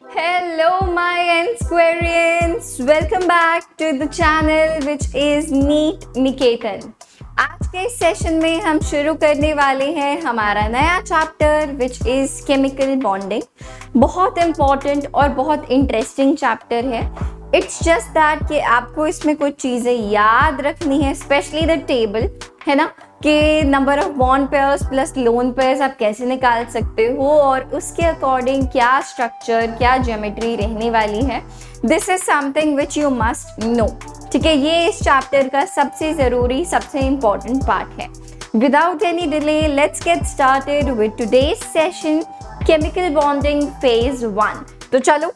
Hello, my N-Squarians! Welcome back to the channel which is Meet Niketan. आज के इस session में हम शुरू करने वाले हैं हमारा नया chapter which is chemical bonding. बहुत इंपॉर्टेंट और बहुत इंटरेस्टिंग चैप्टर है. इट्स जस्ट दैट कि आपको इसमें कुछ चीज़ें याद रखनी है, स्पेशली द टेबल, है ना, कि number of bond pairs plus lone pairs आप कैसे निकाल सकते हो और उसके अकॉर्डिंग क्या स्ट्रक्चर, क्या ज्योमेट्री रहने वाली है. This is something which you must know. ठीक है, ये इस चैप्टर का सबसे ज़रूरी, सबसे इम्पॉर्टेंट पार्ट है. Without any delay let's get started with today's session, chemical bonding phase 1. तो चलो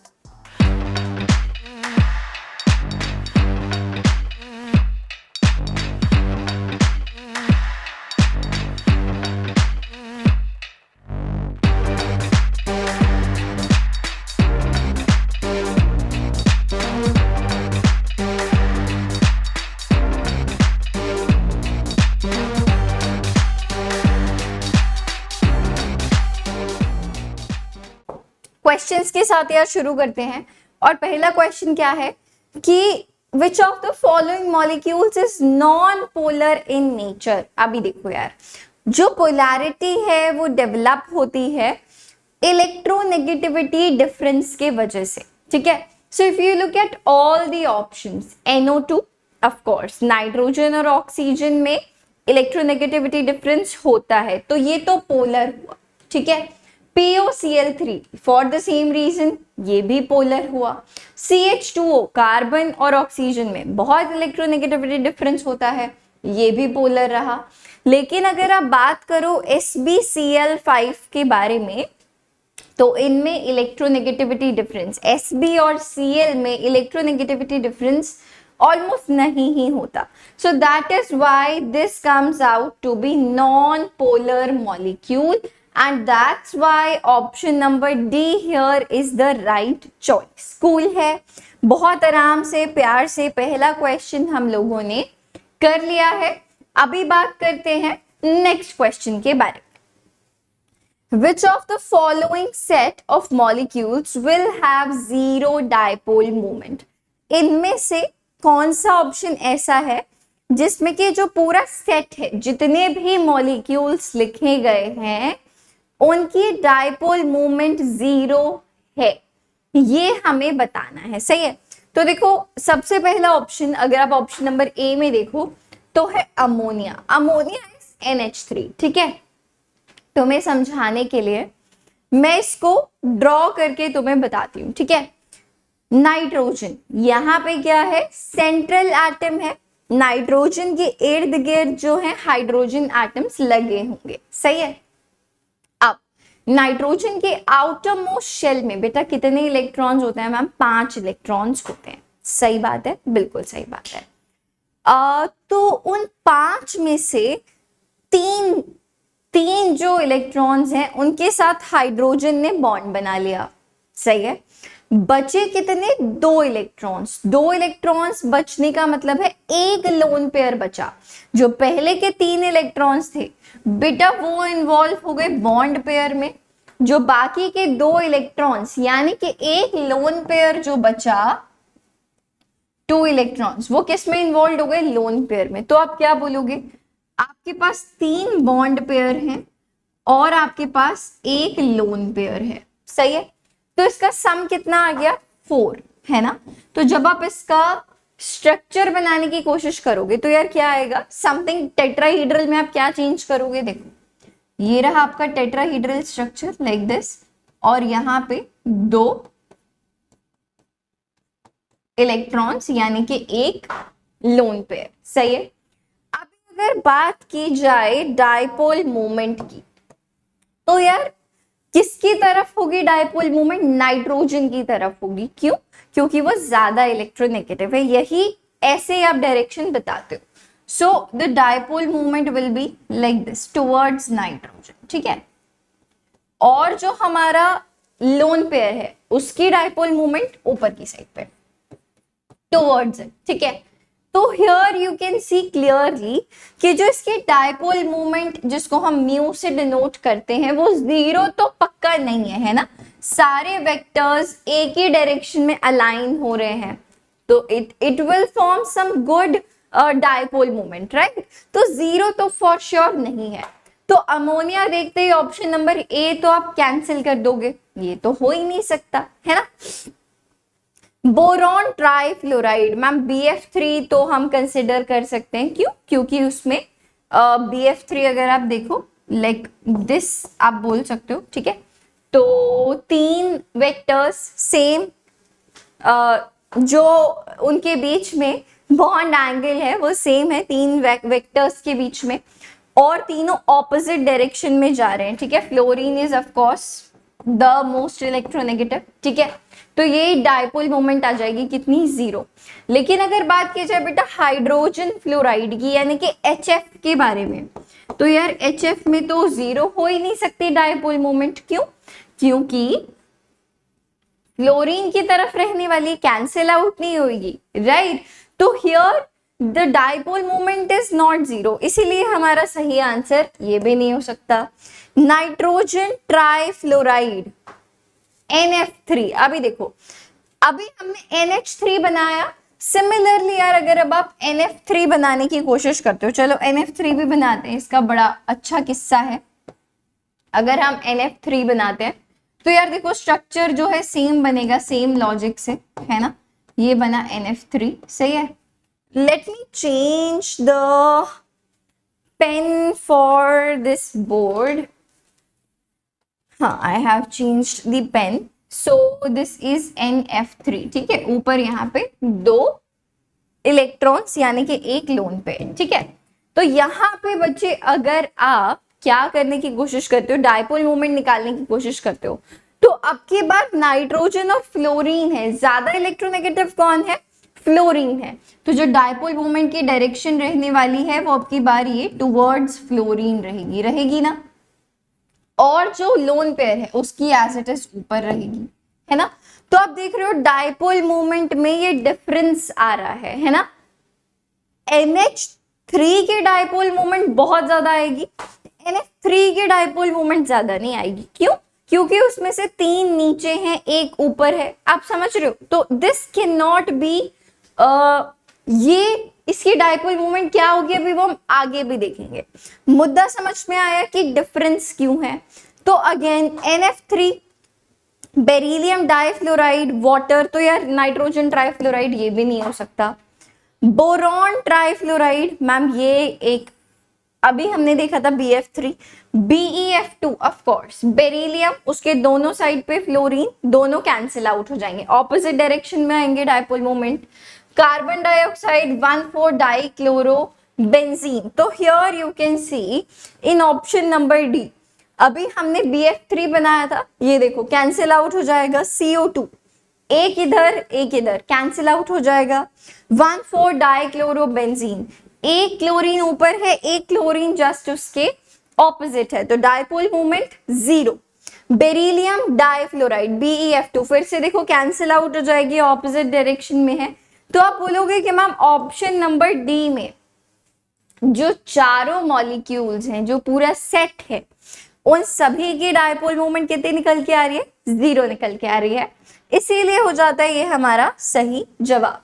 क्वेश्चंस के साथ यार शुरू करते हैं. और पहला क्वेश्चन क्या है कि which of the following molecules is non polar in nature. अभी देखो यार, जो पोलैरिटी है वो डेवलप होती है इलेक्ट्रोनेगेटिविटी डिफरेंस के वजह से. ठीक है, so if you look at all the options, NO2 of course, nitrogen और ऑक्सीजन में इलेक्ट्रोनेगेटिविटी डिफरेंस होता है, तो ये तो पोलर हुआ. ठीक है, POCl3 for the same reason, ये भी पोलर हुआ. CH2O कार्बन और ऑक्सीजन में बहुत इलेक्ट्रोनेगेटिविटी डिफरेंस होता है, ये भी पोलर रहा. लेकिन अगर आप बात करो SbCl5 के बारे में, तो इनमें इलेक्ट्रोनेगेटिविटी डिफरेंस, Sb और Cl में इलेक्ट्रोनेगेटिविटी डिफरेंस ऑलमोस्ट नहीं ही होता. So that is why this comes out to be non polar molecule. And that's why option number D here is the right choice. Cool है, बहुत आराम से, प्यार से पहला क्वेश्चन हम लोगों ने कर लिया है. अभी बात करते हैं नेक्स्ट क्वेश्चन के बारे में. Which of the following set of molecules will have zero dipole moment? इनमें से कौन सा ऑप्शन ऐसा है जिसमें कि जो पूरा सेट है, जितने भी मॉलिक्यूल्स लिखे गए हैं, उनकी डाइपोल मूवमेंट जीरो है, ये हमें बताना है. सही है, तो देखो सबसे पहला ऑप्शन, अगर आप ऑप्शन नंबर ए में देखो तो है अमोनिया. Ammonia is NH3. ठीक है, तुम्हें समझाने के लिए मैं इसको ड्रॉ करके तुम्हें बताती हूँ. ठीक है, नाइट्रोजन यहाँ पे क्या है, सेंट्रल एटम है. नाइट्रोजन के इर्द गिर्द जो है हाइड्रोजन एटम्स लगे होंगे. सही है, नाइट्रोजन के आउटर मोस्ट शेल में बेटा कितने इलेक्ट्रॉन्स होते हैं मैम? 5 इलेक्ट्रॉन्स होते हैं. सही बात है, बिल्कुल सही बात है. तो उन 5 में से तीन जो इलेक्ट्रॉन्स हैं उनके साथ हाइड्रोजन ने बॉन्ड बना लिया. सही है, बचे कितने? 2 इलेक्ट्रॉन्स. 2 इलेक्ट्रॉन्स बचने का मतलब है एक लोन पेयर बचा. जो पहले के 3 इलेक्ट्रॉन्स थे बेटा वो इन्वॉल्व हो गए बॉन्ड पेयर में. जो बाकी के 2 इलेक्ट्रॉन्स यानी कि एक लोन पेयर जो बचा, 2 इलेक्ट्रॉन्स, वो किस में इन्वॉल्व हो गए? लोन पेयर में. तो आप क्या बोलोगे? आपके पास 3 बॉन्ड पेयर हैं और आपके पास एक लोन पेयर है. सही है, तो इसका सम कितना आ गया? 4, है ना. तो जब आप इसका स्ट्रक्चर बनाने की कोशिश करोगे तो यार क्या आएगा? समथिंग टेट्राहीड्रल में आप क्या चेंज करोगे? देखो ये रहा आपका टेट्राहीड्रल स्ट्रक्चर लाइक दिस, और यहाँ पे 2 इलेक्ट्रॉन्स यानी कि एक लोन पेयर. सही है. अब अगर बात की जाए डाइपोल मोमेंट की, तो यार किसकी तरफ होगी डाइपोल मूवमेंट? नाइट्रोजन की तरफ होगी. क्यों? क्योंकि वो ज्यादा इलेक्ट्रोनेगेटिव है. यही ऐसे आप डायरेक्शन बताते हो. So the dipole movement will be like this towards nitrogen. ठीक है, और जो हमारा लोन पेयर है उसकी डाइपोल मूवमेंट ऊपर की साइड पे टुवर्ड्स इट. ठीक है, तो here you can see clearly कि जो इसके डायपोल मोमेंट जिसको हम म्यू से डिनोट करते हैं वो जीरो तो पक्का नहीं है ना, सारे वेक्टर्स एक ही डायरेक्शन में अलाइन हो रहे हैं, तो it will form some good dipole moment, right. तो जीरो तो फॉर श्योर नहीं है। तो अमोनिया देखते ही ऑप्शन नंबर ए तो आप कैंसिल कर दोगे, ये तो हो ही नहीं सकता, है ना। बोरॉन ट्राइफ्लोराइड, मैम BF3 तो हम कंसिडर कर सकते हैं, क्यों, क्योंकि उसमें BF3 अगर आप देखो लाइक दिस आप बोल सकते हो, ठीक है। तो 3 वेक्टर्स सेम, जो उनके बीच में बॉन्ड एंगल है वो सेम है 3 वेक्टर्स के बीच में, और तीनों ऑपोजिट डायरेक्शन में जा रहे हैं, ठीक है। Fluorine is of course the most electronegative, ठीक है। तो ये डायपोल मोमेंट आ जाएगी कितनी, 0। लेकिन अगर बात की जाए बेटा हाइड्रोजन फ्लोराइड की यानी कि HF के बारे में, तो यार HF में तो 0 हो ही नहीं सकती डायपोल मोमेंट, क्यों, क्योंकि फ्लोरीन की तरफ रहने वाली कैंसिल आउट नहीं होगी, राइट। तो here the dipole moment is not 0, इसीलिए हमारा सही आंसर ये भी नहीं हो सकता। नाइट्रोजन ट्राइफ्लोराइड NF3, अभी देखो अभी हमने NH3 बनाया, सिमिलरली यार अगर अब आप NF3 बनाने की कोशिश करते हो, चलो NF3 भी बनाते हैं, इसका बड़ा अच्छा किस्सा है। अगर हम NF3 बनाते हैं तो यार देखो स्ट्रक्चर जो है सेम बनेगा, सेम लॉजिक से, है ना। ये बना NF3, सही है। Let me change the pen for this board, हाँ I have changed the pen, so this is NF3, ठीक है। ऊपर यहाँ पे 2 इलेक्ट्रॉन्स यानी कि एक लोन पेयर, ठीक है। तो यहाँ पे बच्चे अगर आप क्या करने की कोशिश करते हो, डायपोल मोमेंट निकालने की कोशिश करते हो, तो अब की बार नाइट्रोजन और फ्लोरीन है, ज्यादा इलेक्ट्रोनेगेटिव कौन है, फ्लोरीन है। तो जो डायपोल मोमेंट की डायरेक्शन रहने वाली है वो अब की बार ये टुवर्ड्स फ्लोरीन रहेगी ना, और जो लोन पेयर है उसकी एज इट इज ऊपर रहेगी, है ना। तो आप देख रहे हो डायपोल मोमेंट में ये डिफरेंस आ रहा है ना। NH3 के डायपोल मोमेंट बहुत ज्यादा आएगी, NF3 के डायपोल मोमेंट ज्यादा नहीं आएगी, क्यों, क्योंकि उसमें से 3 नीचे हैं एक ऊपर है, आप समझ रहे हो। तो दिस कैन नॉट बी, ये इसकी डायपोल मोमेंट क्या होगी अभी वो हम आगे भी देखेंगे। मुद्दा समझ में आया कि डिफरेंस क्यों है। तो again NF3, beryllium difluoride, water, तो यार नाइट्रोजन ट्राइफ्लोराइड ये भी नहीं हो सकता। बोरॉन ट्राइफ्लोराइड, मैम ये एक अभी हमने देखा था BF3, BeF2 of course, beryllium, उसके दोनों साइड पे फ्लोरीन, दोनों कैंसिल आउट हो जाएंगे, ऑपोजिट डायरेक्शन में आएंगे dipole moment. Carbon dioxide 1,4 dichloro benzene, तो here you can see in option number D, अभी हमने BF3 बनाया था, ये देखो कैंसिल आउट हो जाएगा, CO2 एक इधर कैंसिल आउट हो जाएगा, 1,4 डाइक्लोरो बेंजीन, एक क्लोरीन ऊपर है, एक क्लोरीन जस्ट उसके ऑपोजिट है, तो dipole moment 0। Beryllium difluoride BeF2 फिर से देखो कैंसिल आउट हो जाएगी, ऑपोजिट डायरेक्शन में है। तो आप बोलोगे कि मैम ऑप्शन नंबर डी में जो चारों मॉलिक्यूल्स हैं, जो पूरा सेट है, उन सभी की डायपोल मोमेंट कितनी निकल के आ रही है, 0 निकल के आ रही है, इसीलिए हो जाता है ये हमारा सही जवाब।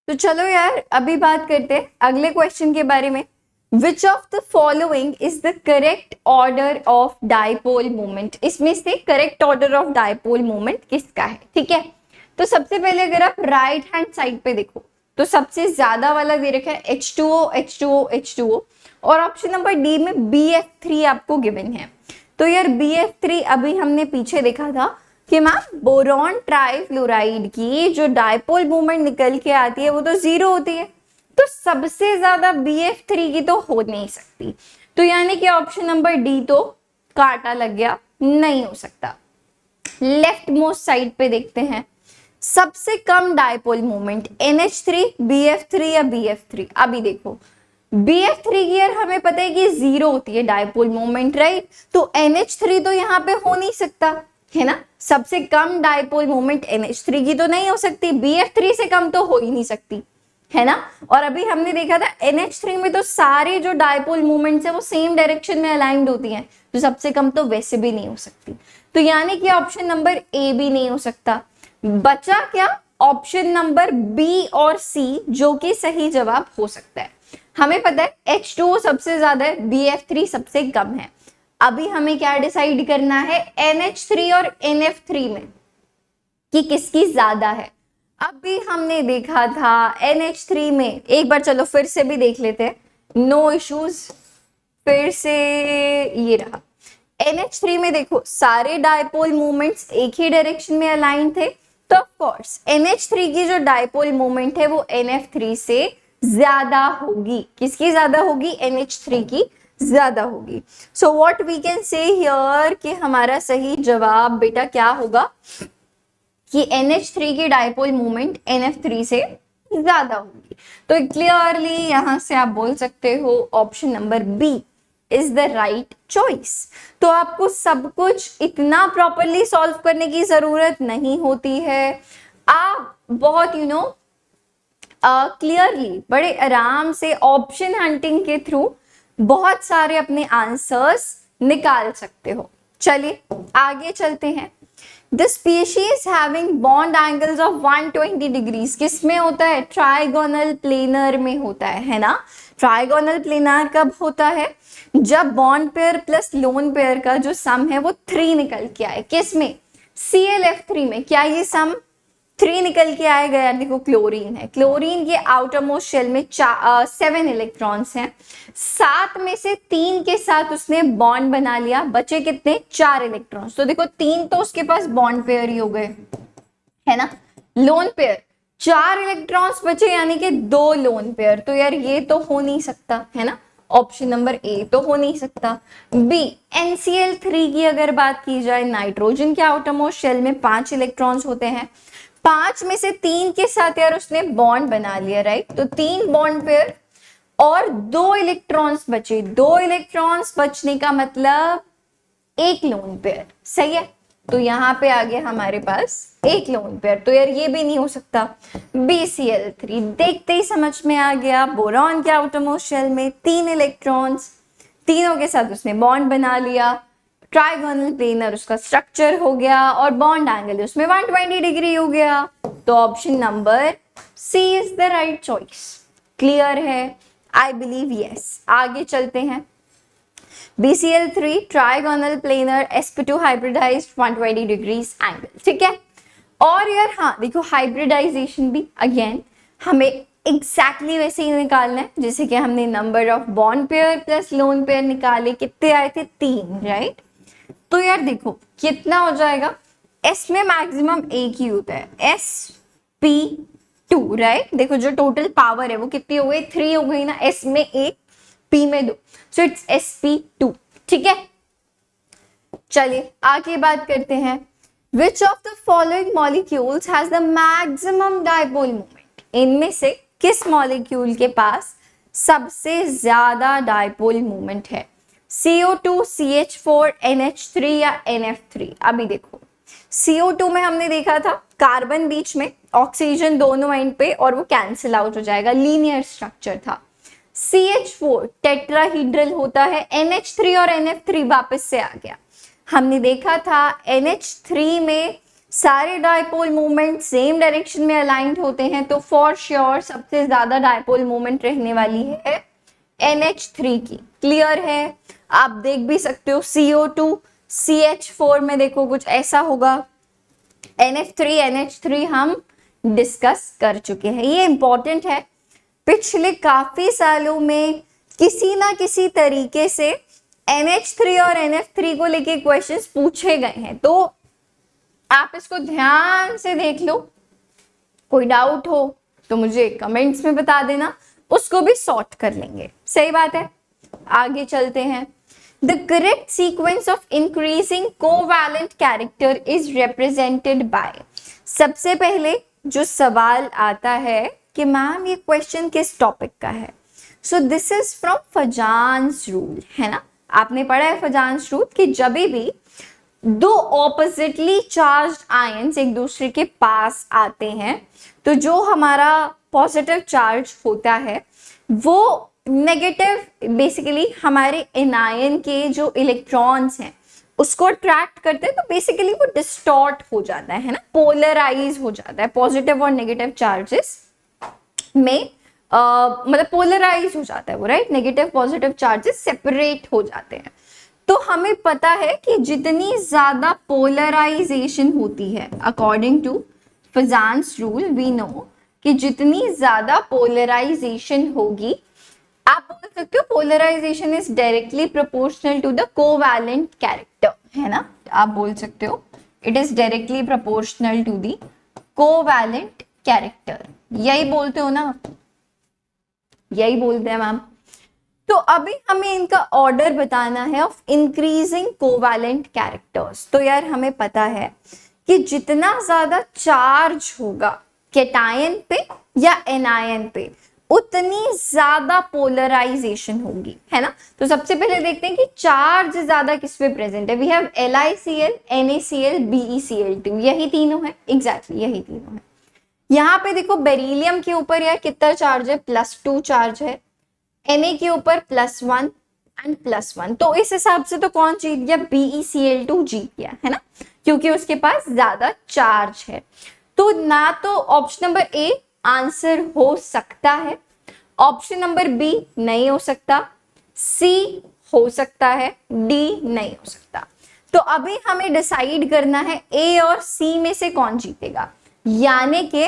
तो चलो यार अभी बात करते हैं अगले क्वेश्चन के बारे में। Which of the following is the correct order of dipole moment, इसमें से correct order of dipole moment किसका है, ठीक है। तो सबसे पहले अगर आप राइट हैंड साइड पे देखो तो सबसे ज्यादा वाला दे रखा है H2O H2O H2O, और ऑप्शन नंबर डी में BF3 आपको गिवन है। तो यार BF3 अभी हमने पीछे देखा था कि मैम बोरॉन ट्राइफ्लोराइड की जो डायपोल मोमेंट निकल के आती है वो तो 0 होती है, तो सबसे ज्यादा BF3 की तो हो नहीं सकती, तो यानी कि ऑप्शन नंबर डी तो कांटा लग गया, नहीं हो सकता। लेफ्ट मोस्ट साइड पे देखते हैं सबसे कम डायपोल मोमेंट NH3 BF3 या BF3। अभी देखो BF3 की यार हमें पता है कि 0 होती है डायपोल मोमेंट, राइट। तो NH3 तो यहाँ पे हो नहीं सकता, है ना। सबसे कम डायपोल मोमेंट NH3 की तो नहीं हो सकती, BF3 से कम तो हो ही नहीं सकती, है ना। और अभी हमने देखा था NH3 में तो सारे जो डायपोल मूवमेंट्स है वो सेम डायरेक्शन में अलाइंड होती हैं, तो सबसे कम तो वैसे भी नहीं हो सकती, तो यानी कि ऑप्शन नंबर ए भी नहीं हो सकता। बचा क्या, ऑप्शन नंबर बी और सी, जो कि सही जवाब हो सकता है। हमें पता है H2O सबसे ज्यादा है, BF3 सबसे कम है। अभी हमें क्या डिसाइड करना है NH3 और NF3 में कि किसकी ज्यादा है। अभी हमने देखा था NH3 में, एक बार चलो फिर से भी देख लेते हैं, नो इश्यूज, फिर से ये रहा। NH3 में देखो सारे डायपोल मूवमेंट्स एक ही डायरेक्शन में अलाइन थे, तो ऑफ कोर्स NH3 की जो डायपोल मूवमेंट है वो NF3 से ज्यादा होगी। किसकी ज्यादा होगी, NH3 की ज्यादा होगी। So what we can say here कि हमारा सही जवाब बेटा क्या होगा कि NH3 की डायपोल मूवमेंट NF3 से ज्यादा होगी। तो क्लियरली यहां से आप बोल सकते हो option number B is the right choice. तो आपको सब कुछ इतना प्रॉपरली सॉल्व करने की जरूरत नहीं होती है, आप बहुत क्लियरली बड़े आराम से ऑप्शन हंटिंग के थ्रू बहुत सारे अपने आंसर्स निकाल सकते हो। चलिए आगे चलते हैं। The species having bond angles of 120 degrees किस में होता है, ट्राइगोनल प्लेनर में होता है ना। ट्राइगोनल प्लेनर कब होता है, जब bond pair plus lone pair का जो सम है वो 3 निकल के आए। किस में, ClF3 में। क्या ये सम 3 निकल के आए गया, देखो क्लोरीन है, क्लोरीन के आउटर मोस्ट शेल में 7 इलेक्ट्रॉन्स हैं, 7 में से 3 के साथ उसने बॉन्ड बना लिया, बचे कितने, 4 इलेक्ट्रॉन्स। तो देखो 3 तो उसके पास बॉन्ड पेयर ही हो गए, है ना। लोन पेयर 4 इलेक्ट्रॉन्स बचे, यानी कि 2 लोन पेयर। तो यार ये तो हो नहीं सकता, है ना, ऑप्शन नंबर ए तो हो नहीं सकता। बी, NCl3 की अगर बात की जाए, नाइट्रोजन के आउटर मोस्ट शेल में 5 इलेक्ट्रॉन्स होते हैं, 5 में से 3 के साथ यार उसने बॉन्ड बना लिया, राइट। तो 3 बॉन्ड पेयर और 2 इलेक्ट्रॉन्स बचे, 2 इलेक्ट्रॉन्स बचने का मतलब 1 लोन पेयर, सही है। तो यहाँ पे आ गया हमारे पास 1 लोन पेयर, तो यार ये भी नहीं हो सकता। BCl3 देखते ही समझ में आ गया, बोरॉन के आउटर मोस्ट शेल में 3 इलेक्ट्रॉन्स, तीनों के साथ उसने बॉन्ड बना लिया, ट्राइगोनल प्लेनर उसका स्ट्रक्चर हो गया और बॉन्ड एंगल उसमें 120 डिग्री हो गया। तो option number C is the right choice. Clear है, आई बिलीव यस। आगे चलते हैं। BCl3 trigonal planar sp2 hybridized 120 degrees angle, ठीक है। और यार हाँ देखो, हाइब्रिडाइजेशन भी अगेन हमें एग्जैक्टली वैसे ही निकालना है जैसे कि हमने number of bond pair plus lone pair निकाले, कितने आए थे, 3, राइट। तो यार देखो कितना हो जाएगा, S में मैक्सिमम एक ही होता है, sp2, राइट। देखो जो टोटल पावर है वो कितनी हो गई, 3 हो गई ना, S में 1, P में 2, सो इट्स sp2, ठीक है। चलिए आगे बात करते हैं। Which of the following molecules has the maximum dipole moment? इनमें से किस मॉलिक्यूल के पास सबसे ज्यादा डायपोल मूवमेंट है, CO2, CH4, NH3 या NF3? अभी देखो CO2 में हमने देखा था कार्बन बीच में, ऑक्सीजन दोनों एंड पे, और वो कैंसिल आउट हो जाएगा, लीनियर स्ट्रक्चर था। CH4 टेट्राहीड्रल होता है, NH3 और NF3 वापस से आ गया। हमने देखा था NH3 में सारे डायपोल मूवमेंट सेम डायरेक्शन में अलाइंड होते हैं, तो फॉर श्योर सबसे ज्यादा डायपोल मूवमेंट रहने वाली है NH3 की। क्लियर है, आप देख भी सकते हो CO2 CH4 में देखो कुछ ऐसा होगा, NF3 NH3 हम डिस्कस कर चुके हैं। ये इंपॉर्टेंट है, पिछले काफी सालों में किसी ना किसी तरीके से NH3 और NF3 को लेके क्वेश्चंस पूछे गए हैं, तो आप इसको ध्यान से देख लो। कोई डाउट हो तो मुझे कमेंट्स में बता देना, उसको भी सॉर्ट कर लेंगे। सही बात है, आगे चलते हैं। The correct sequence of increasing covalent character is represented by. सबसे पहले जो सवाल आता है कि मैम ये क्वेश्चन किस टॉपिक का है, सो दिस इज फ्रॉम फजान्स रूल, है ना। आपने पढ़ा है फजान्स रूल कि जब भी दो ऑपोजिटली चार्ज्ड आयंस एक दूसरे के पास आते हैं, तो जो हमारा पॉजिटिव चार्ज होता है वो नेगेटिव बेसिकली हमारे एनायन के जो इलेक्ट्रॉन्स हैं उसको अट्रैक्ट करते हैं, तो बेसिकली वो डिस्टॉर्ट हो जाता है ना, पोलराइज हो जाता है। पॉजिटिव और नेगेटिव चार्जेस में मतलब पोलराइज हो जाता है वो, right. Negative positive charges separate हो जाते हैं। तो हमें पता है कि जितनी ज्यादा पोलराइजेशन होती है, according to Fajans rule we know कि जितनी ज्यादा पोलराइजेशन होगी, आप बोल सकते हो polarization is directly proportional to the covalent character, है ना। आप बोल सकते हो it is directly proportional to the covalent character, यही बोलते हो ना, यही बोलते हैं मैम। तो अभी हमें इनका ऑर्डर बताना है ऑफ इंक्रीजिंग कोवैलेंट कैरेक्टर्स। तो यार हमें पता है कि जितना ज्यादा चार्ज होगा कैटायन पे या एनायन पे उतनी ज्यादा पोलराइजेशन होगी, है ना। तो सबसे पहले देखते हैं कि चार्ज ज्यादा किस पे प्रेजेंट है। We have LiCl, NaCl, BeCl2, यही तीनों है, एग्जैक्टली यही तीनों है। यहाँ पे देखो बेरिलियम के ऊपर यार कितना चार्ज है, +2 चार्ज है, Na के ऊपर +1 एंड +1। तो इस हिसाब से तो कौन जीत गया, BeCl2 जीत गया, है ना, क्योंकि उसके पास ज्यादा चार्ज है। तो ना तो ऑप्शन नंबर ए आंसर हो सकता है, ऑप्शन नंबर बी नहीं हो सकता, सी हो सकता है, डी नहीं हो सकता। तो अभी हमें डिसाइड करना है ए और सी में से कौन जीतेगा, यानी कि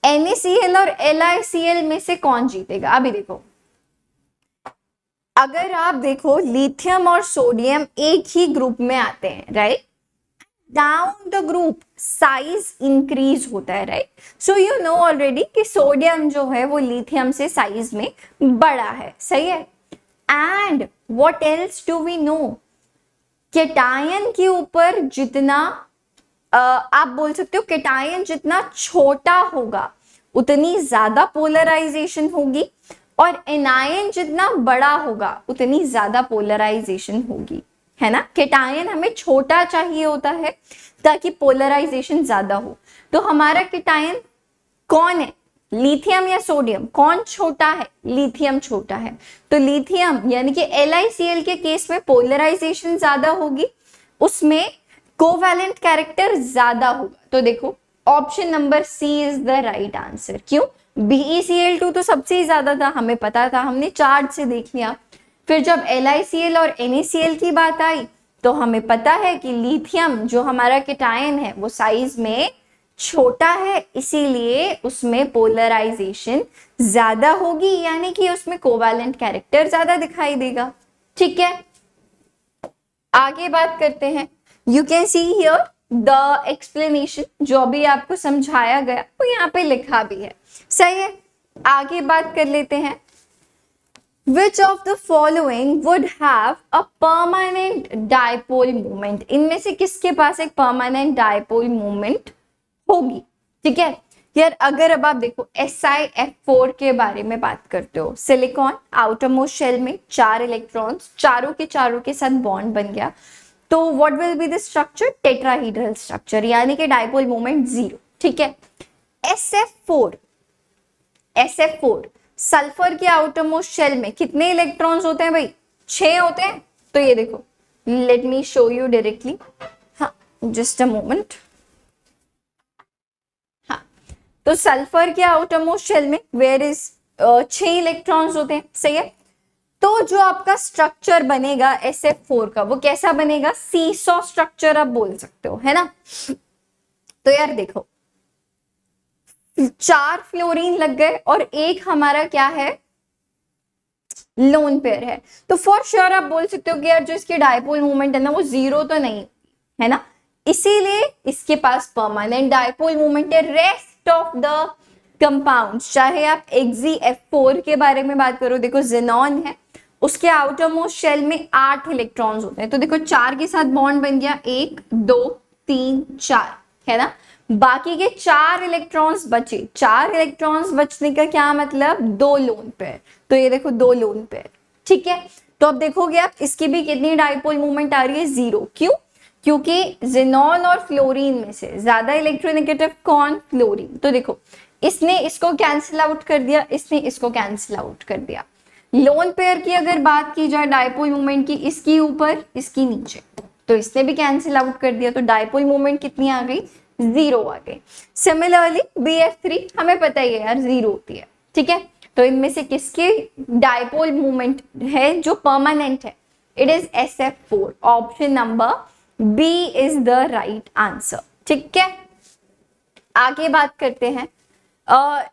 NaCl और LiCl में से कौन जीतेगा। अभी देखो, अगर आप देखो लिथियम और सोडियम एक ही ग्रुप में आते हैं, right, down the group size increase होता है, right. So you know already कि सोडियम जो है वो लिथियम से साइज में बड़ा है, सही है। And what else do we know, cation के ऊपर जितना आप बोल सकते हो कैटायन जितना छोटा होगा उतनी ज्यादा पोलराइजेशन होगी, और एनायन जितना बड़ा होगा उतनी ज्यादा पोलराइजेशन होगी, है ना। कैटायन हमें छोटा चाहिए होता है ताकि पोलराइजेशन ज्यादा हो। तो हमारा कैटायन कौन है, लिथियम या सोडियम, कौन छोटा है, लिथियम छोटा है। तो लिथियम यानी कि LiCl के केस में पोलराइजेशन ज्यादा होगी, उसमें कोवैलेंट कैरेक्टर ज्यादा होगा। तो देखो option number C is the right answer. क्यों, BeCl2 तो सबसे ज्यादा था, हमें पता था, हमने चार्ट से देख लिया। फिर जब LiCl और NaCl की बात आई तो हमें पता है कि लिथियम जो हमारा कैटायन है वो साइज में छोटा है, इसीलिए उसमें पोलराइजेशन ज्यादा होगी, यानी कि उसमें कोवैलेंट कैरेक्टर ज्यादा दिखाई देगा। ठीक है, आगे बात करते हैं। You can see here the explanation, जो भी आपको समझाया गया वो यहाँ पे लिखा भी है, सही है। आगे बात कर लेते हैं। Which of the following would have a permanent dipole moment? इनमें से किसके पास एक permanent dipole moment होगी, ठीक है यार। अगर अब आप देखो SiF4 के बारे में बात करते हो, सिलिकॉन आउटर मोस्ट शेल में 4 इलेक्ट्रॉन्स, चारों के साथ बॉन्ड बन गया, तो what will be the structure, tetrahedral structure, यानी कि डाइपोल मोमेंट 0, ठीक है। SF4 सल्फर के आउटर मोस्ट शेल में कितने इलेक्ट्रॉन्स होते हैं भाई, 6 होते हैं। तो ये देखो, let me show you directly, हाँ जस्ट अ मोमेंट। हाँ, तो सल्फर के आउटर मोस्ट शेल में वेयर इज 6 इलेक्ट्रॉन्स होते हैं, सही है। तो जो आपका स्ट्रक्चर बनेगा SF4 का वो कैसा बनेगा, सीसॉ स्ट्रक्चर आप बोल सकते हो, है ना। तो यार देखो 4 फ्लोरीन लग गए और एक हमारा क्या है, लोन पेयर है। तो फॉर श्योर आप बोल सकते हो कि यार जो इसकी डाइपोल मोमेंट है ना वो 0 तो नहीं है ना, इसीलिए इसके पास परमानेंट डाइपोल मोमेंट है। रेस्ट ऑफ द कंपाउंड्स, चाहे आप XeF4 के बारे में बात करो, देखो जेनॉन है, उसके आउटर मोस्ट शेल में 8 इलेक्ट्रॉन्स होते हैं। तो देखो 4 के साथ बॉन्ड बन गया, 1 2 3 4, है ना। बाकी के 4 इलेक्ट्रॉन्स बचे, 4 इलेक्ट्रॉन्स बचने का क्या मतलब, 2 लोन पेयर। तो ये देखो 2 लोन पेयर, ठीक है। तो अब देखोगे आप इसकी भी कितनी डाइपोल मूवमेंट आ रही है, 0। क्यों, क्योंकि जेनॉन और फ्लोरीन में से ज्यादा इलेक्ट्रोनेगेटिव कौन, फ्लोरीन। तो देखो इसने इसको कैंसिल आउट कर दिया, इसने इसको कैंसिल आउट कर दिया। लोन पेयर की अगर बात की जाए डायपोल मोमेंट की, इसकी ऊपर इसकी नीचे, तो इसने भी कैंसिल आउट कर दिया, तो डायपोल मोमेंट कितनी आ गई, 0 आ गई। सिमिलरली BF3 हमें पता ही है यार 0 होती है, ठीक है। तो इनमें से किसके डायपोल मोमेंट है जो परमानेंट है, it is SF4। Option number B is the right answer, ठीक है। आगे बात करते हैं,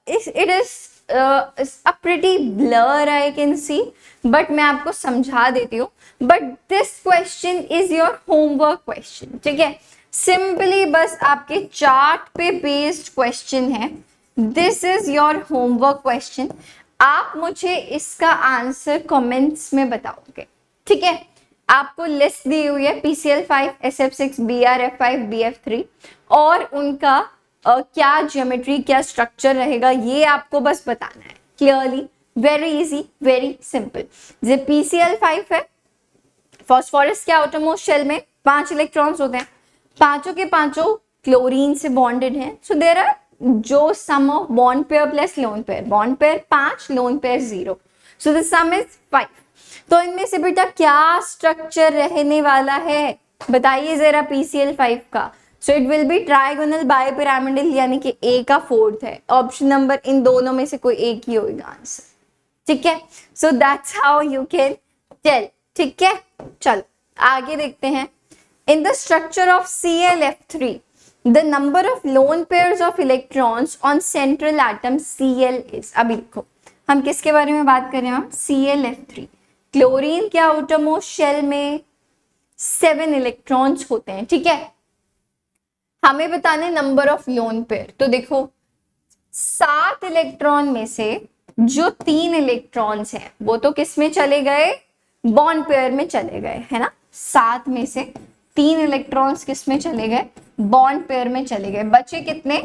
it is a pretty blur I can see, but मैं आपको समझा देती हूँ। but this question is your homework question, ठीक है। सिंपली बस आपके चार्ट पे बेस्ड क्वेश्चन है, this is your homework question. आप मुझे इसका आंसर कमेंट्स में बताओगे, ठीक है। आपको लिस्ट दी हुई है PCL5, SF6, BRF5, BF3 और उनका क्या ज्योमेट्री, क्या स्ट्रक्चर रहेगा, ये आपको बस बताना है clearly. Very easy, very simple. जो PCL5 है, फॉस्फोरस के आउटरमोस्ट शेल में 5 इलेक्ट्रॉन्स होते हैं, पांचों के पांचों क्लोरीन से बॉन्डेड हैं। सो देयर आर जो sum of bond pair plus lone pair, bond pair 5, lone pair 0, so the sum is 5। तो इनमें से बेटा क्या स्ट्रक्चर रहने वाला है बताइए जरा PCL5 का। So it will be trigonal bipyramidal, यानी कि A का 4th है। ऑप्शन नंबर इन दोनों में से कोई एक ही होगा आंसर, ठीक है। So that's how you can tell, ठीक है। चलो आगे देखते हैं। In the structure of ClF3 the number of lone pairs of electrons on central atom Cl is. अभी देखो हम किसके बारे में बात कर रहे हैं, ClF3। क्लोरीन के आउटरमोस्ट शेल में 7 इलेक्ट्रॉन्स होते हैं, ठीक है। हमें बताने नंबर ऑफ लोन पेयर, तो देखो 7 इलेक्ट्रॉन में से जो 3 इलेक्ट्रॉन्स हैं वो तो किस में चले गए, बॉन्ड पेयर में चले गए, है ना। 7 में से 3 इलेक्ट्रॉन्स किस में चले गए, बॉन्ड पेयर में चले गए। बचे कितने,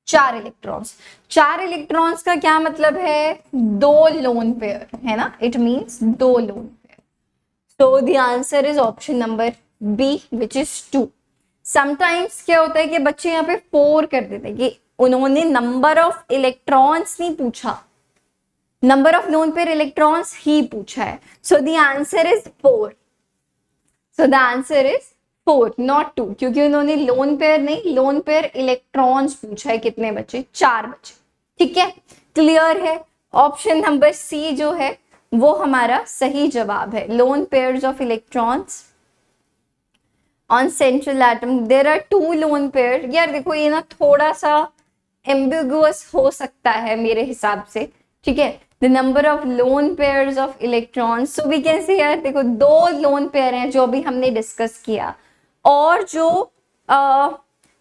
4 इलेक्ट्रॉन्स। 4 इलेक्ट्रॉन्स का क्या मतलब है, 2 लोन पेयर, है ना। It means 2 lone pair. So the answer is option number B which is 2। Sometimes क्या होता है कि बच्चे यहाँ पे 4 कर देते हैं, कि उन्होंने नंबर ऑफ इलेक्ट्रॉन्स नहीं पूछा, number of lone pair electrons ही पूछा है। So the answer is 4। So the answer is 4 not 2, क्योंकि उन्होंने लोन पेयर नहीं, लोन पेयर इलेक्ट्रॉन्स पूछा है। कितने बचे, 4 बचे, ठीक है। क्लियर है। ऑप्शन नंबर सी जो है वो हमारा सही जवाब है। Lone pairs of electrons on central atom, there are 2 lone pair. यार देखो ये ना थोड़ा सा एम्बिगुअस हो सकता है मेरे हिसाब से, ठीक है। The number of lone pairs of electrons, so we can say यार देखो 2 लोन पेयर हैं जो अभी हमने डिस्कस किया, और जो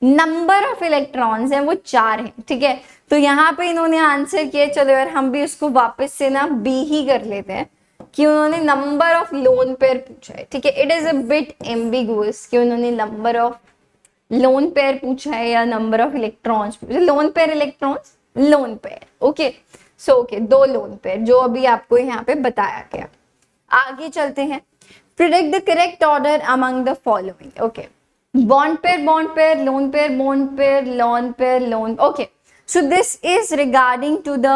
नंबर ऑफ इलेक्ट्रॉन्स हैं वो 4 हैं, ठीक है। तो यहाँ पे इन्होंने आंसर किया, चलो यार हम भी उसको वापस से ना बी ही कर लेते हैं, कि उन्होंने नंबर ऑफ लोन पेयर पूछा है, ठीक है। It is a bit ambiguous कि उन्होंने नंबर ऑफ लोन पेयर पूछा है या नंबर ऑफ इलेक्ट्रॉन्स पूछा। Loan pair electrons, lone pair, okay. So okay 2 lone pair जो अभी आपको यहाँ पे बताया गया। आगे चलते हैं। Predict the correct order among the following, okay. Bond pair, lone pair, lone pair, lone, okay. So this is regarding to the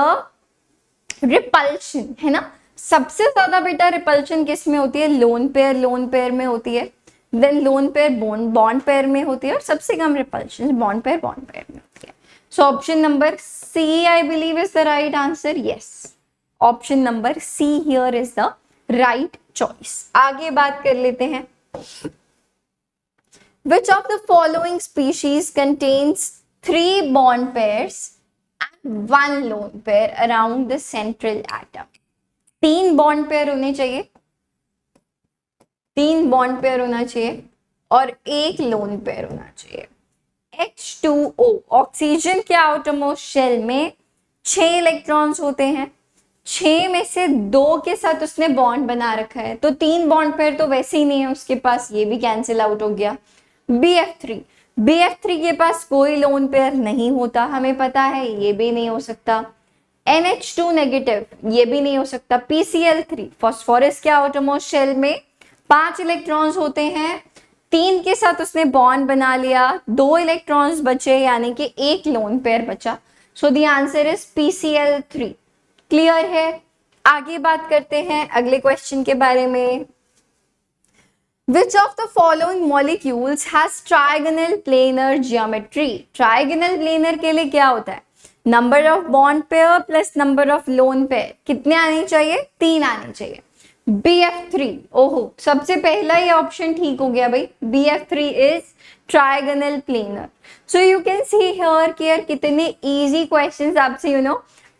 repulsion, है ना। सबसे ज्यादा बेटा रिपल्शन किस में होती है, लोन पेयर में होती है, then lone pair bond pair में होती है, और सबसे कम रिपल्शन बॉन्ड पेयर में होती है। So option number C I believe is the right answer, yes. Option number C here is the right choice. आगे बात कर लेते हैं। Which of the following species contains 3 bond pairs and 1 lone pair around the central atom? 3 bond pair होने चाहिए, 3 bond pair होना चाहिए और 1 लोन पेयर होना चाहिए। H2O, ऑक्सीजन के आउटरमोस्ट शेल में 6 इलेक्ट्रॉन्स होते हैं, 6 में से 2 के साथ उसने बॉन्ड बना रखा है, तो 3 बॉन्ड पेयर तो वैसे ही नहीं है उसके पास, ये भी कैंसिल आउट हो गया। BF3 के पास कोई लोन पेयर नहीं होता, हमें पता है, ये भी नहीं हो सकता। NH2 नेगेटिव, ये भी नहीं हो सकता। PCl3, फॉस्फोरस के आउटरमोस्ट शेल में 5 इलेक्ट्रॉन्स होते हैं, 3 के साथ उसने बॉन्ड बना लिया, 2 इलेक्ट्रॉन्स बचे यानी कि एक लोन पेयर बचा। सो the answer is PCl3। Clear है? आगे बात करते हैं अगले क्वेश्चन के बारे में। Which of the following molecules has trigonal planar geometry? Trigonal planar के लिए क्या होता है? Number of bond pair plus number of lone pair। कितने आने चाहिए? 3 आने चाहिए। BF3। ओहो, सबसे पहला ये ऑप्शन ठीक हो गया भाई। BF3 is trigonal planar। So you can see here कि यार कितने easy questions आपसे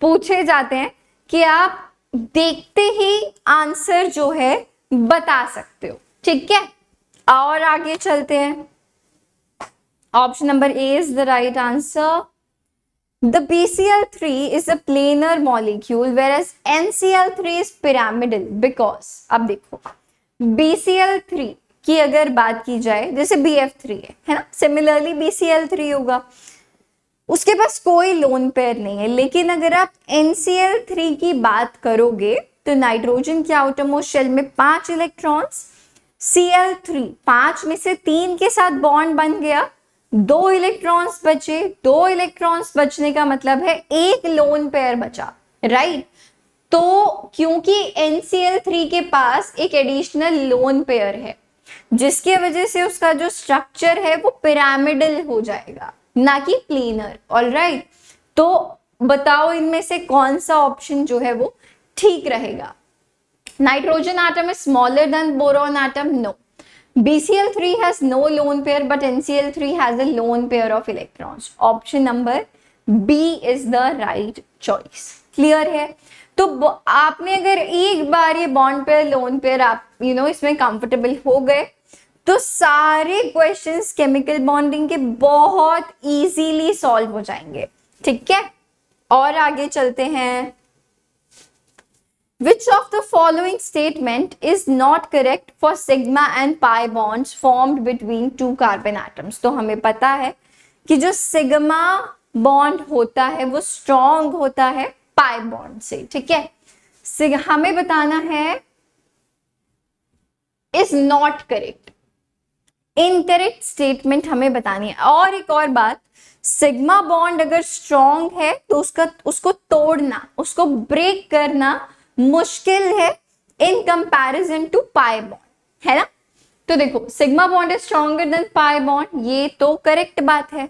पूछे जाते हैं कि आप देखते ही आंसर जो है बता सकते हो। ठीक है, और आगे चलते हैं। Option number A is the right answer. The BCl3 is a planar molecule whereas NCl3 is pyramidal because, अब देखो BCl3 की अगर बात की जाए, जैसे BF3 है ना, सिमिलरली BCl3 होगा, उसके पास कोई लोन पेयर नहीं है। लेकिन अगर आप NCl3 की बात करोगे तो नाइट्रोजन के आउटरमोस्ट शेल में 5 इलेक्ट्रॉन्स, Cl3 5 में से 3 के साथ बॉन्ड बन गया, 2 इलेक्ट्रॉन्स बचे। 2 इलेक्ट्रॉन्स बचने का मतलब है एक लोन पेयर बचा, राइट? तो क्योंकि NCl3 के पास एक एडिशनल लोन पेयर है, जिसकी वजह से उसका जो स्ट्रक्चर है वो पिरामिडल हो जाएगा, ना कि प्लेनर। ऑलराइट, तो बताओ इनमें से कौन सा ऑप्शन जो है वो ठीक रहेगा? Nitrogen atom is smaller than boron atom? No. BCl3 has no lone pair but NCl3 has a lone pair of electrons. Option number B is the right choice. Clear है? तो आपने अगर एक बार ये बॉन्ड पेयर लोन पेयर आप इसमें comfortable हो गए तो सारे क्वेश्चंस केमिकल बॉन्डिंग के बहुत इजीली सॉल्व हो जाएंगे। ठीक है, और आगे चलते हैं। Which of the following statement is not correct for sigma and pi bonds formed between two carbon atoms? तो हमें पता है कि जो सिग्मा बॉन्ड होता है वो स्ट्रॉन्ग होता है पाई बॉन्ड से। ठीक है, हमें बताना है is not correct, incorrect statement हमें बतानी है। और एक और बात, सिग्मा बॉन्ड अगर स्ट्रॉन्ग है तो उसको तोड़ना, उसको ब्रेक करना मुश्किल है in comparison to pi bond, है ना? तो देखो, sigma bond is stronger than pi bond, ये तो करेक्ट बात है।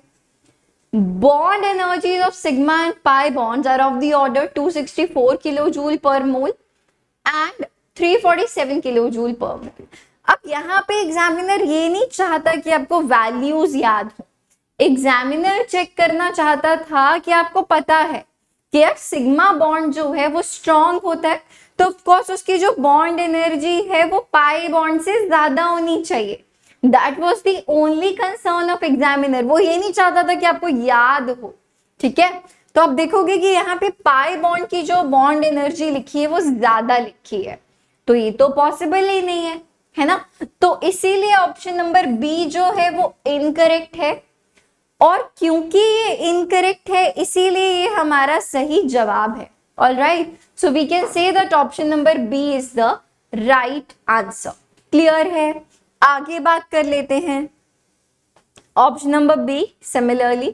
Bond energies of sigma and pi bonds are of the order 264 kilojoule per mole and 347 kilojoule per मोल। अब यहाँ पे एग्जामिनर ये नहीं चाहता कि आपको वैल्यूज याद हो, एग्जामिनर चेक करना चाहता था कि आपको पता है कि यार सिग्मा बॉन्ड जो है वो स्ट्रॉन्ग होता है, तो ऑफ कोर्स उसकी जो बॉन्ड एनर्जी है वो पाई बॉन्ड से ज्यादा होनी चाहिए। That was the only concern of examiner, वो ये नहीं चाहता था कि आपको याद हो। ठीक है, तो आप देखोगे कि यहाँ पे पाई बॉन्ड की जो बॉन्ड एनर्जी लिखी है वो ज्यादा लिखी है, तो ये तो पॉसिबल ही नहीं है ना? तो इसीलिए ऑप्शन नंबर बी जो है वो इनकरेक्ट है, और क्योंकि ये इनकरेक्ट है इसीलिए ये हमारा सही जवाब है। Alright, so we can say that option number B is the right answer. Clear है? आगे बात कर लेते हैं। Option number B similarly,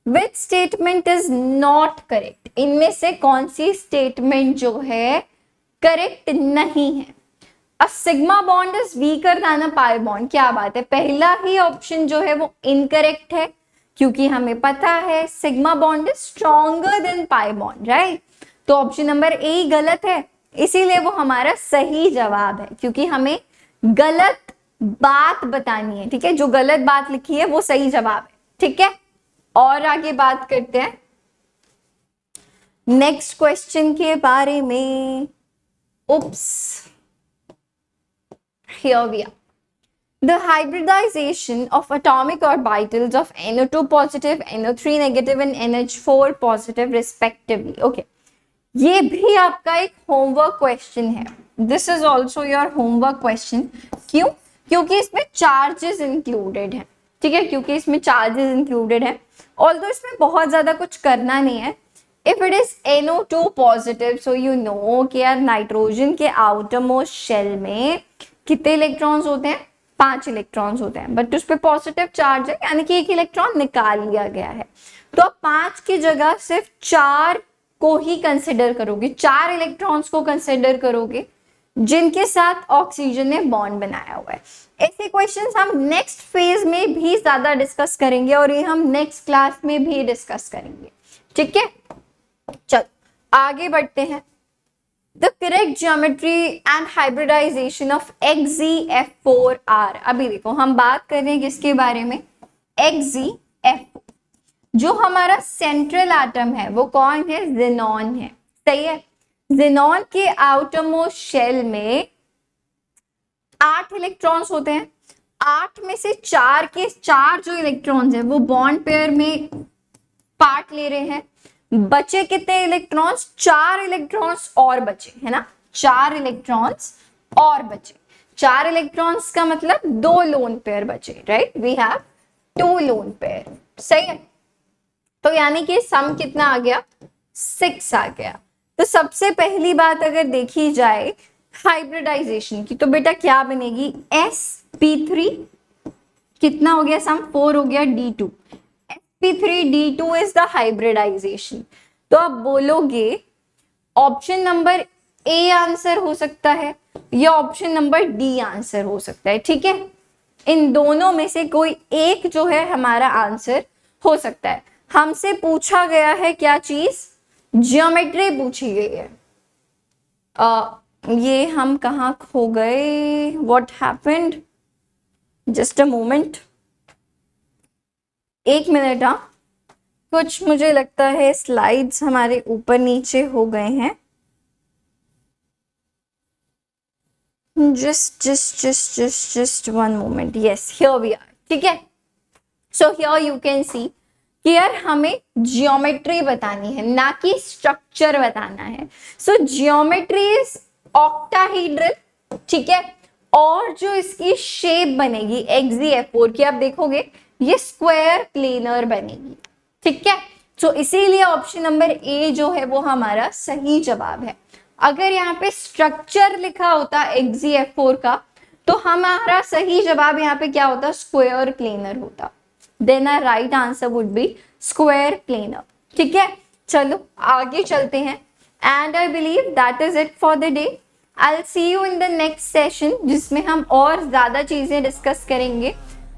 which statement is not correct? इनमें से कौन सी स्टेटमेंट जो है करेक्ट नहीं है? A sigma bond is weaker than a pi bond, क्या बात है, पहला ही ऑप्शन जो है वो इनकरेक्ट है, क्योंकि हमें पता है sigma bond is stronger than pi bond, right? तो ऑप्शन नंबर ए गलत है, इसीलिए वो हमारा सही जवाब है, क्योंकि हमें गलत बात बतानी है। ठीक है, जो गलत बात लिखी है वो सही जवाब है। ठीक है, और आगे बात करते हैं नेक्स्ट क्वेश्चन के बारे में। उप्स, here we are. The hybridization of atomic orbitals of NO2 positive, NO3 negative and NH4 positive respectively. Okay, ये भी आपका एक होमवर्क क्वेश्चन है। This is also your homework question. क्यों? क्योंकि इसमें चार्जेस इंक्लूडेड हैं। ठीक है, क्योंकि इसमें चार्जेस इंक्लूडेड हैं, ऑल्दो इसमें बहुत ज्यादा कुछ करना नहीं है। If it is NO2 positive, so you know कि यार नाइट्रोजन के आउटर मोस्ट शेल में कितने इलेक्ट्रॉन्स होते हैं? 5 इलेक्ट्रॉन्स होते हैं, बट उस पर पॉजिटिव चार्ज है यानी कि 1 इलेक्ट्रॉन निकाल लिया गया है। तो आप 5 की जगह सिर्फ 4 को ही कंसिडर करोगे, 4 इलेक्ट्रॉन्स को कंसिडर करोगे जिनके साथ ऑक्सीजन ने बॉन्ड बनाया हुआ है। ऐसे क्वेश्चंस हम नेक्स्ट फेज में भी ज्यादा डिस्कस करेंगे और ये हम नेक्स्ट क्लास में भी डिस्कस करेंगे, ठीक है। चलो आगे बढ़ते हैं। The correct geometry and hybridization of XeF4R। अभी देखो हम बात कर रहे हैं किसके बारे में, XeF4। जो हमारा सेंट्रल एटम है वो कौन है, ज़ेनॉन है, सही है। ज़ेनॉन के आउटरमोस्ट शेल में 8 इलेक्ट्रॉन्स होते हैं। 8 में से 4 जो इलेक्ट्रॉन्स हैं वो बॉन्ड पेयर में पार्ट ले रहे हैं। बचे कितने इलेक्ट्रॉन्स, 4 इलेक्ट्रॉन्स और बचे, है ना, 4 इलेक्ट्रॉन्स और बचे। 4 इलेक्ट्रॉन्स का मतलब 2 लोन पेयर बचे, right, we have 2 lone pair, सही है। तो यानी कि सम कितना आ गया, 6 आ गया। तो सबसे पहली बात अगर देखी जाए हाइब्रिडाइजेशन की, तो बेटा क्या बनेगी, sp3 कितना हो गया, सम 4 हो गया, d2, sp3d2 is the hybridisation. तो आप बोलोगे ऑप्शन नंबर ए आंसर हो सकता है या ऑप्शन नंबर डी आंसर हो सकता है, ठीक है। इन दोनों में से कोई एक जो है हमारा आंसर हो सकता है। हमसे पूछा गया है क्या चीज, ज्योमेट्री पूछी गई है। ये हम कहाँ खो गए, what happened, just a moment, 1 minute. हाँ, कुछ मुझे लगता है स्लाइड्स हमारे ऊपर नीचे हो गए हैं। just 1 moment, yes, here we are, ठीक है। So here you can see कि यार हमें ज्योमेट्री बतानी है ना कि स्ट्रक्चर बताना है। सो ज्योमेट्री इज ऑक्टाहेड्रल, ठीक है, और जो इसकी शेप बनेगी XeF4 की, आप देखोगे ये स्क्वायर प्लेनर बनेगी, ठीक है। सो इसीलिए ऑप्शन नंबर ए जो है वो हमारा सही जवाब है। अगर यहाँ पे स्ट्रक्चर लिखा होता XeF4 का तो हमारा सही जवाब यहाँ पे क्या होता, स्क्वायर प्लेनर होता। Then our right answer would be square planar, ठीक है। चलो आगे चलते हैं and I believe that is it for the day. I'll see you in the next session जिसमें हम और ज्यादा चीजें डिस्कस करेंगे।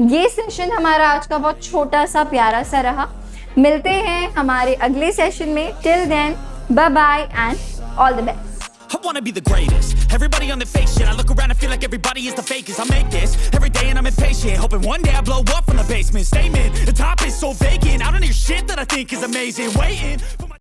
ये सेशन हमारा आज का बहुत छोटा सा प्यारा सा रहा। मिलते हैं हमारे अगले सेशन में। Till then, bye bye and all the best. I wanna be the greatest. Everybody on the fake shit. I look around and feel like everybody is the fakest. I make this every day and I'm impatient, hoping one day I blow up from the basement. Statement, the top is so vacant. I don't hear shit that I think is amazing. Waiting.